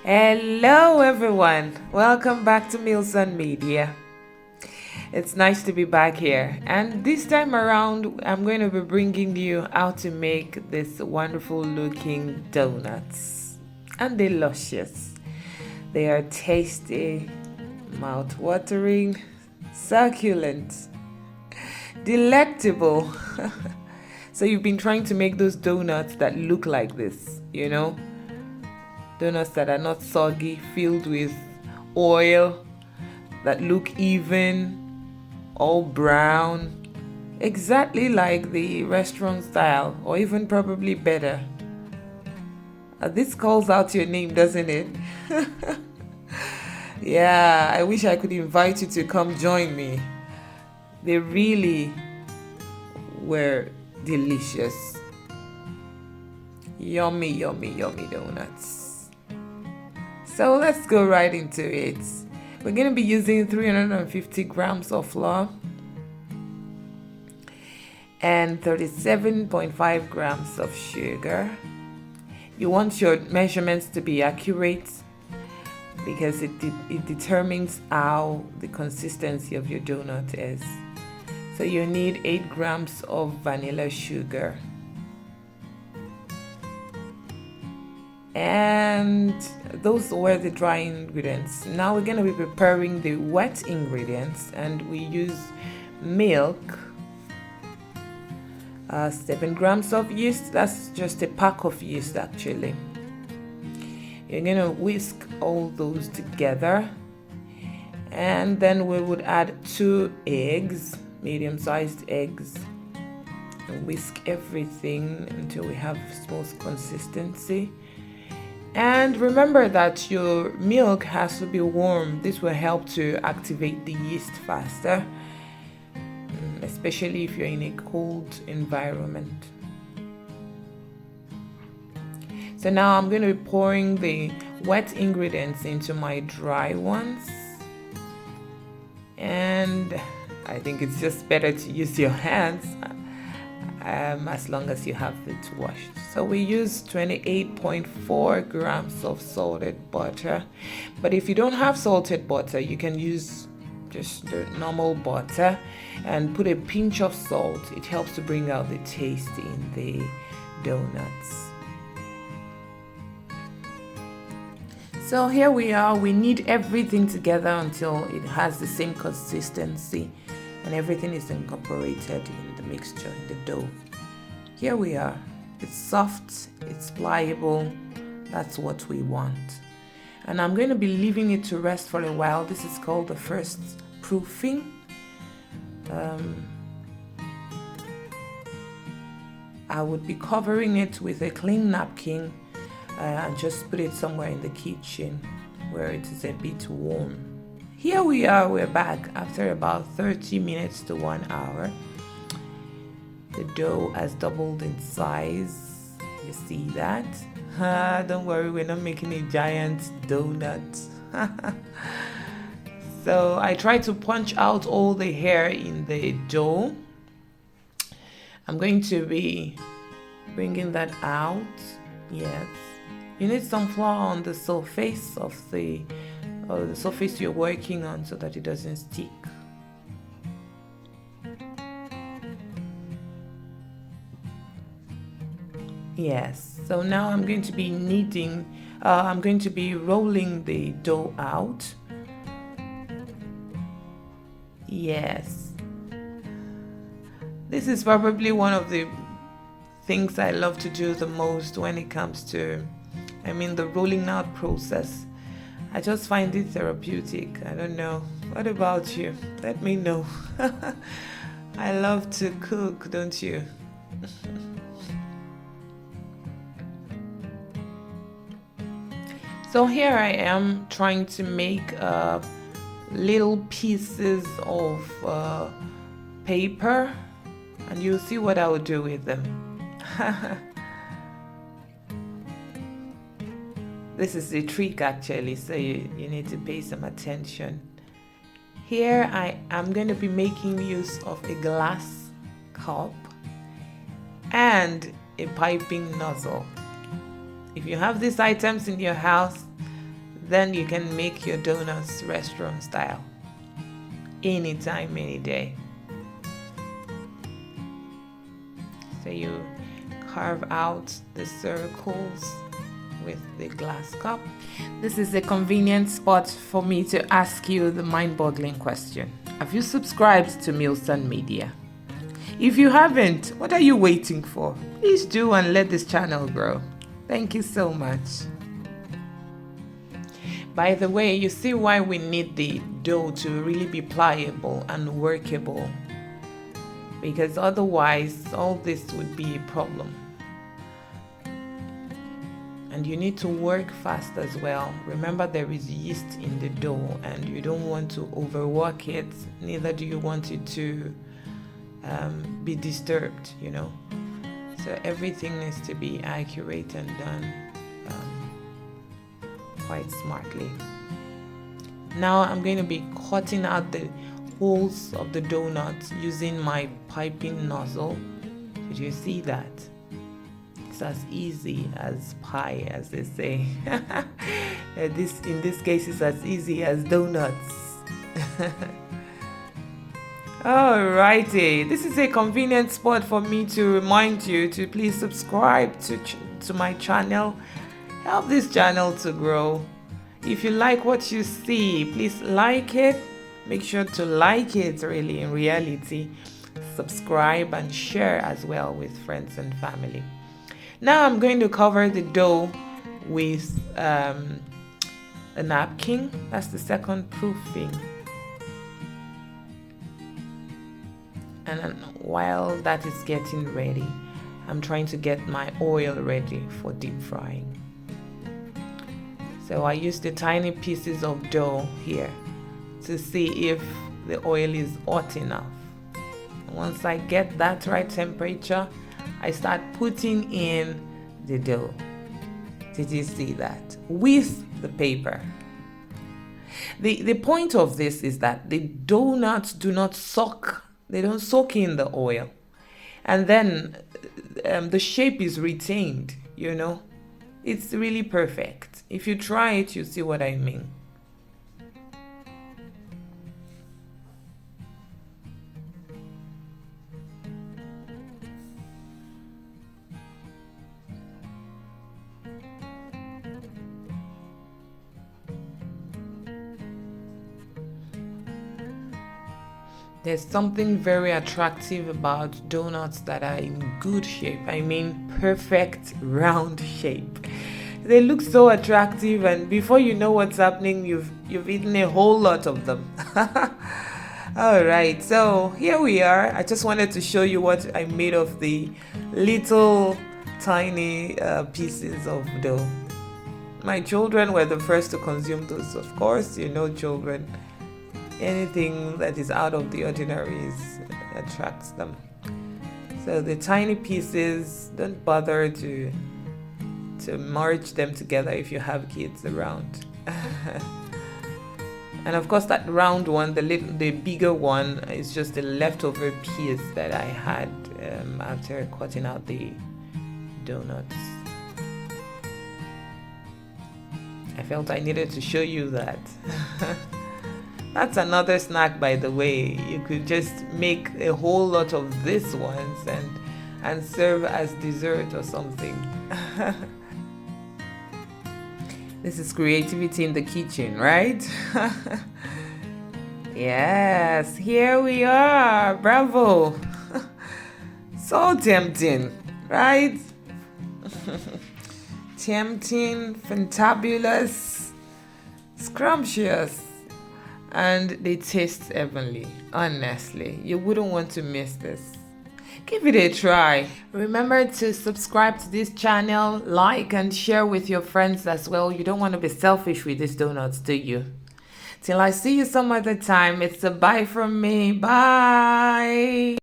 Hello, everyone. Welcome back to Meals and Media. It's nice to be back here. And this time around, I'm going to be bringing you how to make this wonderful looking donuts. And they're luscious. They are tasty, mouth-watering, succulent, delectable. So you've been trying to make those donuts that look like this, donuts that are not soggy, filled with oil, that look even, all brown, exactly like the restaurant style, or even probably better. This calls out your name, doesn't it? Yeah, I wish I could invite you to come join me. They really were delicious. Yummy, yummy, yummy donuts. So let's go right into it. We're going to be using 350 grams of flour and 37.5 grams of sugar. You want your measurements to be accurate because it determines how the consistency of your donut is. So you need 8 grams of vanilla sugar. And those were the dry ingredients. Now we're going to be preparing the wet ingredients, and we use milk, 7 grams of yeast. That's just a pack of yeast actually. You're going to whisk all those together, and then we would add 2 eggs, medium-sized eggs, and whisk everything until we have smooth consistency. And remember that your milk has to be warm. This will help to activate the yeast faster, especially if you're in a cold environment. So now I'm going to be pouring the wet ingredients into my dry ones. And I think it's just better to use your hands as long as you have it washed. So we use 28.4 grams of salted butter. But if you don't have salted butter, you can use just the normal butter and put a pinch of salt. It helps to bring out the taste in the donuts. So here we are. We knead everything together until it has the same consistency and everything is incorporated in the mixture, in the dough. Here we are. It's soft, it's pliable. That's what we want. And I'm going to be leaving it to rest for a while. This is called the first proofing. I would be covering it with a clean napkin and just put it somewhere in the kitchen where it is a bit warm. Here we are, we're back after about 30 minutes to 1 hour. The dough has doubled in size. You see that? Don't worry, we're not making a giant donut. So I try to punch out all the hair in the dough. I'm going to be bringing that out. Yes. You need some flour on the surface of the surface you're working on so that it doesn't stick. Yes, so now I'm going to be kneading, I'm going to be rolling the dough out. Yes. This is probably one of the things I love to do the most when it comes to, the rolling out process. I just find it therapeutic. I don't know. What about you? Let me know. I love to cook, don't you? So here I am trying to make little pieces of paper, and you'll see what I will do with them. This is the trick actually, so you need to pay some attention. Here I am going to be making use of a glass cup and a piping nozzle. If you have these items in your house, then you can make your donuts restaurant style anytime, any day. So you carve out the circles with the glass cup. This is a convenient spot for me to ask you the mind-boggling question. Have you subscribed to Milson Media? If you haven't, what are you waiting for? Please do and let this channel grow. Thank you so much. By the way, you see why we need the dough to really be pliable and workable, because otherwise all this would be a problem. And you need to work fast as well. Remember, there is yeast in the dough and you don't want to overwork it, neither do you want it to be disturbed, you know. So everything needs to be accurate and done quite smartly. Now I'm going to be cutting out the holes of the donuts using my piping nozzle. Did you see that? It's as easy as pie, as they say. In this case, it's as easy as donuts. Alrighty, this is a convenient spot for me to remind you to please subscribe to my channel. Help this channel to grow. If you like what you see, please like it. Make sure to like it really in reality. Subscribe and share as well with friends and family. Now I'm going to cover the dough with a napkin. That's the second proofing. And then while that is getting ready, I'm trying to get my oil ready for deep frying. So I use the tiny pieces of dough here to see if the oil is hot enough. Once I get that right temperature, I start putting in the dough. Did you see that? With the paper. The point of this is that the donuts do not soak. They don't soak in the oil. And then the shape is retained, you know. It's really perfect. If you try it, you see what I mean. There's something very attractive about donuts that are in good shape. I mean, perfect round shape. They look so attractive, and before you know what's happening, you've eaten a whole lot of them. All right, so here we are. I just wanted to show you what I made of the little tiny pieces of dough. My children were the first to consume those, of course. You know, children. Anything that is out of the ordinary attracts them. So the tiny pieces, don't bother to merge them together if you have kids around. And of course that round one, the bigger one, is just a leftover piece that I had after cutting out the donuts. I felt I needed to show you that. That's another snack, by the way. You could just make a whole lot of these ones and serve as dessert or something. This is creativity in the kitchen, right? Yes, here we are. Bravo. So tempting, right? Tempting, fantabulous, scrumptious. And they taste heavenly. Honestly, you wouldn't want to miss this. Give it a try. Remember to subscribe to this channel, like and share with your friends as well. You don't want to be selfish with these donuts, do you? Till I see you some other time, it's a bye from me. Bye.